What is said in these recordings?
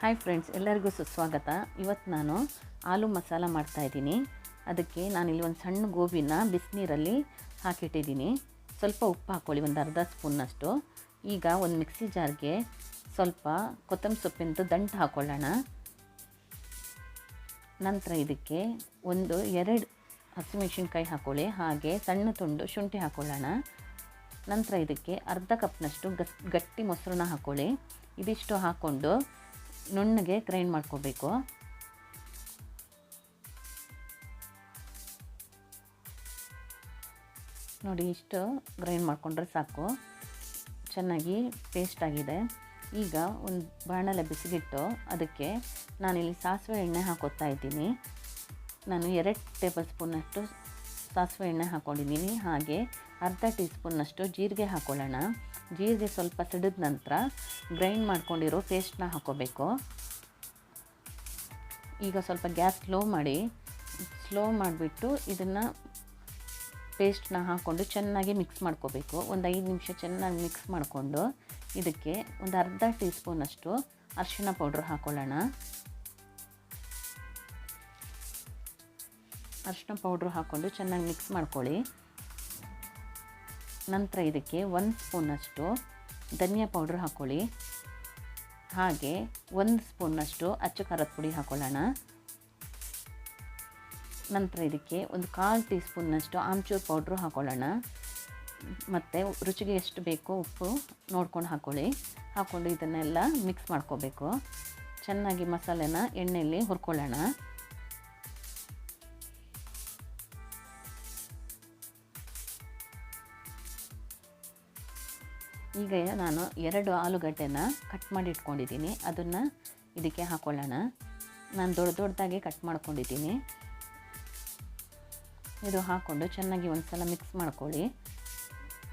Hi friends, ಎಲ್ಲರಿಗೂ ಸುಸ್ವಾಗತ. ಇವತ್ತು ನಾನು ಆಲೂ ಮಸಾಲ ಮಾಡ್ತಾಯಿದ್ದೀನಿ. ಅದಕ್ಕೆ ನಾನಿಲ್ಲಿ ಒಂದು ಸಣ್ಣ ಗೋಬಿನ ಬಿಸಿನೀರಲ್ಲಿ ಹಾಕಿಟ್ಟಿದ್ದೀನಿ. ಸ್ವಲ್ಪ ಉಪ್ಪು ಹಾಕ್ಕೊಳ್ಳಿ, ಒಂದು ಅರ್ಧ ಸ್ಪೂನ್ನಷ್ಟು. ಈಗ ಒಂದು ಮಿಕ್ಸಿ ಜಾರ್ಗೆ ಸ್ವಲ್ಪ ಕೊತ್ತಂಬರಿ ಸೊಪ್ಪಿಂದು ದಂಟು ಹಾಕ್ಕೊಳ್ಳೋಣ. ನಂತರ ಇದಕ್ಕೆ ಎರಡು ಹಸಿಮೆಣಸಿನ್ಕಾಯಿ ಹಾಕ್ಕೊಳ್ಳಿ, ಹಾಗೆ ಸಣ್ಣ ತುಂಡು ಶುಂಠಿ ಹಾಕ್ಕೊಳ್ಳೋಣ. ನಂತರ ಇದಕ್ಕೆ ಅರ್ಧ ಕಪ್ನಷ್ಟು ಗಟ್ಟಿ ಮೊಸರನ್ನ ಹಾಕ್ಕೊಳ್ಳಿ. ಇದಿಷ್ಟು ಹಾಕ್ಕೊಂಡು ನುಣ್ಣಗೆ ಗ್ರೈಂಡ್ ಮಾಡ್ಕೋಬೇಕು. ನೋಡಿ, ಇಷ್ಟು ಗ್ರೈಂಡ್ ಮಾಡಿಕೊಂಡ್ರೆ ಸಾಕು, ಚೆನ್ನಾಗಿ ಪೇಸ್ಟ್ ಆಗಿದೆ. ಈಗ ಒಂದು ಬಾಣಲೆ ಬಿಸಿಗಿಟ್ಟು ಅದಕ್ಕೆ ನಾನಿಲ್ಲಿ ಸಾಸಿವೆ ಎಣ್ಣೆ ಹಾಕೋತಾ ಇದ್ದೀನಿ. ನಾನು 2 ಟೇಬಲ್ ಸ್ಪೂನಷ್ಟು ಸಾಸಿವೆ ಎಣ್ಣೆ ಹಾಕ್ಕೊಂಡಿದ್ದೀನಿ. ಹಾಗೆ ಅರ್ಧ ಟೀ ಸ್ಪೂನ್ನಷ್ಟು ಜೀರಿಗೆ ಹಾಕ್ಕೊಳ್ಳೋಣ. ಜೀರಿಗೆ ಸ್ವಲ್ಪ ಸಿಡಿದ ನಂತರ ಗ್ರೈಂಡ್ ಮಾಡ್ಕೊಂಡಿರೋ ಪೇಸ್ಟ್ನ ಹಾಕ್ಕೋಬೇಕು. ಈಗ ಸ್ವಲ್ಪ ಗ್ಯಾಸ್ ಸ್ಲೋ ಮಾಡಿಬಿಟ್ಟು ಇದನ್ನು ಪೇಸ್ಟ್ನ ಹಾಕ್ಕೊಂಡು ಚೆನ್ನಾಗಿ ಮಿಕ್ಸ್ ಮಾಡ್ಕೋಬೇಕು. ಒಂದು 5 ನಿಮಿಷ ಚೆನ್ನಾಗಿ ಮಿಕ್ಸ್ ಮಾಡಿಕೊಂಡು ಇದಕ್ಕೆ ಒಂದು ಅರ್ಧ ಟೀ ಸ್ಪೂನಷ್ಟು ಅರಿಶಿಣ ಪೌಡ್ರ್ ಹಾಕ್ಕೊಳ್ಳೋಣ. ಅರಿಶಿಣ ಪೌಡ್ರ್ ಹಾಕ್ಕೊಂಡು ಚೆನ್ನಾಗಿ ಮಿಕ್ಸ್ ಮಾಡ್ಕೊಳ್ಳಿ. ನಂತರ ಇದಕ್ಕೆ 1 ಸ್ಪೂನಷ್ಟು ಧನಿಯಾ ಪೌಡ್ರ್ ಹಾಕ್ಕೊಳ್ಳಿ. ಹಾಗೆ 1 ಸ್ಪೂನಷ್ಟು ಅಚ್ಚ ಖಾರದ ಪುಡಿ ಹಾಕ್ಕೊಳ್ಳೋಣ. ನಂತರ ಇದಕ್ಕೆ ಒಂದು 1/4 ಟೀ ಸ್ಪೂನ್ನಷ್ಟು ಆಮ್ಚೂರ್ ಪೌಡ್ರು ಹಾಕ್ಕೊಳ್ಳೋಣ. ಮತ್ತು ರುಚಿಗೆ ಎಷ್ಟು ಬೇಕೋ ಉಪ್ಪು ನೋಡ್ಕೊಂಡು ಹಾಕ್ಕೊಂಡು ಇದನ್ನೆಲ್ಲ ಮಿಕ್ಸ್ ಮಾಡ್ಕೋಬೇಕು. ಚೆನ್ನಾಗಿ ಮಸಾಲೆನ ಎಣ್ಣೆಯಲ್ಲಿ ಹುರ್ಕೊಳ್ಳೋಣ. ಈಗ ನಾನು 2 ಆಲೂಗಡ್ಡೆನ ಕಟ್ ಮಾಡಿ ಇಟ್ಕೊಂಡಿದ್ದೀನಿ, ಅದನ್ನು ಇದಕ್ಕೆ ಹಾಕ್ಕೊಳ್ಳೋಣ. ನಾನು ದೊಡ್ಡದಾಗಿ ಕಟ್ ಮಾಡ್ಕೊಂಡಿದ್ದೀನಿ. ಇದು ಹಾಕ್ಕೊಂಡು ಚೆನ್ನಾಗಿ ಒಂದು ಸಲ ಮಿಕ್ಸ್ ಮಾಡ್ಕೊಳ್ಳಿ.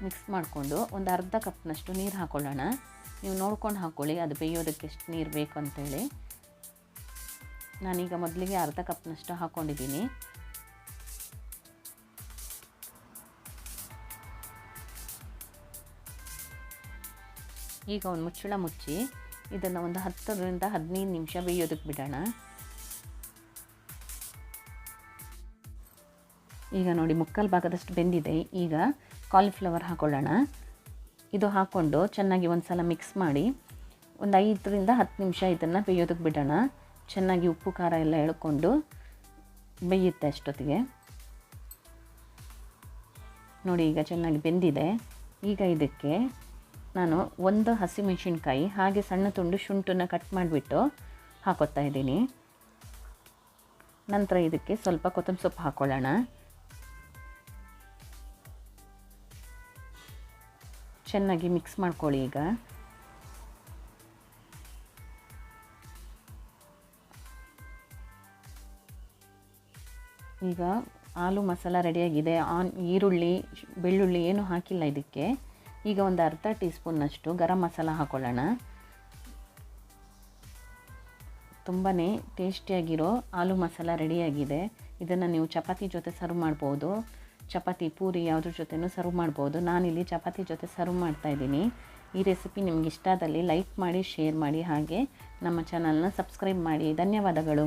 ಮಿಕ್ಸ್ ಮಾಡಿಕೊಂಡು ಒಂದು ಅರ್ಧ ಕಪ್ನಷ್ಟು ನೀರು ಹಾಕ್ಕೊಳ್ಳೋಣ. ನೀವು ನೋಡ್ಕೊಂಡು ಹಾಕ್ಕೊಳ್ಳಿ, ಅದು ಬೇಯೋದಕ್ಕೆ ಎಷ್ಟು ನೀರು ಬೇಕು ಅಂತೇಳಿ. ನಾನೀಗ ಮೊದಲಿಗೆ ಅರ್ಧ ಕಪ್ನಷ್ಟು ಹಾಕ್ಕೊಂಡಿದ್ದೀನಿ. ಈಗ ಒಂದು ಮುಚ್ಚಳ ಮುಚ್ಚಿ ಇದನ್ನು ಒಂದು 10ರಿಂದ 15 ನಿಮಿಷ ಬೇಯೋದಕ್ಕೆ ಬಿಡೋಣ. ಈಗ ನೋಡಿ, ಮುಕ್ಕಾಲು ಭಾಗದಷ್ಟು ಬೆಂದಿದೆ. ಈಗ ಕಾಲಿಫ್ಲವರ್ ಹಾಕ್ಕೊಳ್ಳೋಣ. ಇದು ಹಾಕ್ಕೊಂಡು ಚೆನ್ನಾಗಿ ಒಂದು ಸಲ ಮಿಕ್ಸ್ ಮಾಡಿ ಒಂದು 5ರಿಂದ 10 ನಿಮಿಷ ಇದನ್ನು ಬೇಯೋದಕ್ಕೆ ಬಿಡೋಣ. ಚೆನ್ನಾಗಿ ಉಪ್ಪು ಖಾರ ಎಲ್ಲ ಎಳ್ಕೊಂಡು ಬೇಯುತ್ತೆ ಅಷ್ಟೊತ್ತಿಗೆ. ನೋಡಿ, ಈಗ ಚೆನ್ನಾಗಿ ಬೆಂದಿದೆ. ಈಗ ಇದಕ್ಕೆ ನಾನು 1 ಹಸಿಮೆಣಸಿನ್ಕಾಯಿ ಹಾಗೆ ಸಣ್ಣ ತುಂಡು ಶುಂಠಿನ ಕಟ್ ಮಾಡಿಬಿಟ್ಟು ಹಾಕೋತಾ ಇದ್ದೀನಿ. ನಂತರ ಇದಕ್ಕೆ ಸ್ವಲ್ಪ ಕೊತ್ತಂಬರಿ ಸೊಪ್ಪು ಹಾಕ್ಕೊಳ್ಳೋಣ. ಚೆನ್ನಾಗಿ ಮಿಕ್ಸ್ ಮಾಡ್ಕೊಳ್ಳಿ. ಈಗ ಆಲೂ ಮಸಾಲ ರೆಡಿಯಾಗಿದೆ. ಈರುಳ್ಳಿ ಬೆಳ್ಳುಳ್ಳಿ ಏನೂ ಹಾಕಿಲ್ಲ ಇದಕ್ಕೆ. ಈಗ ಒಂದು ಅರ್ಧ ಟೀ ಸ್ಪೂನ್ನಷ್ಟು ಗರಂ ಮಸಾಲ ಹಾಕ್ಕೊಳ್ಳೋಣ. ತುಂಬಾ ಟೇಸ್ಟಿಯಾಗಿರೋ ಆಲೂ ಮಸಾಲ ರೆಡಿಯಾಗಿದೆ. ಇದನ್ನು ನೀವು ಚಪಾತಿ ಜೊತೆ ಸರ್ವ್ ಮಾಡ್ಬೋದು, ಚಪಾತಿ ಪೂರಿ ಯಾವುದ್ರ ಜೊತೆನೂ ಸರ್ವ್ ಮಾಡ್ಬೋದು. ನಾನಿಲ್ಲಿ ಚಪಾತಿ ಜೊತೆ ಸರ್ವ್ ಮಾಡ್ತಾಯಿದ್ದೀನಿ. ಈ ರೆಸಿಪಿ ನಿಮ್ಗೆ ಇಷ್ಟ ಆದಲ್ಲಿ ಲೈಕ್ ಮಾಡಿ, ಶೇರ್ ಮಾಡಿ, ಹಾಗೆ ನಮ್ಮ ಚಾನಲ್ನ ಸಬ್ಸ್ಕ್ರೈಬ್ ಮಾಡಿ. ಧನ್ಯವಾದಗಳು.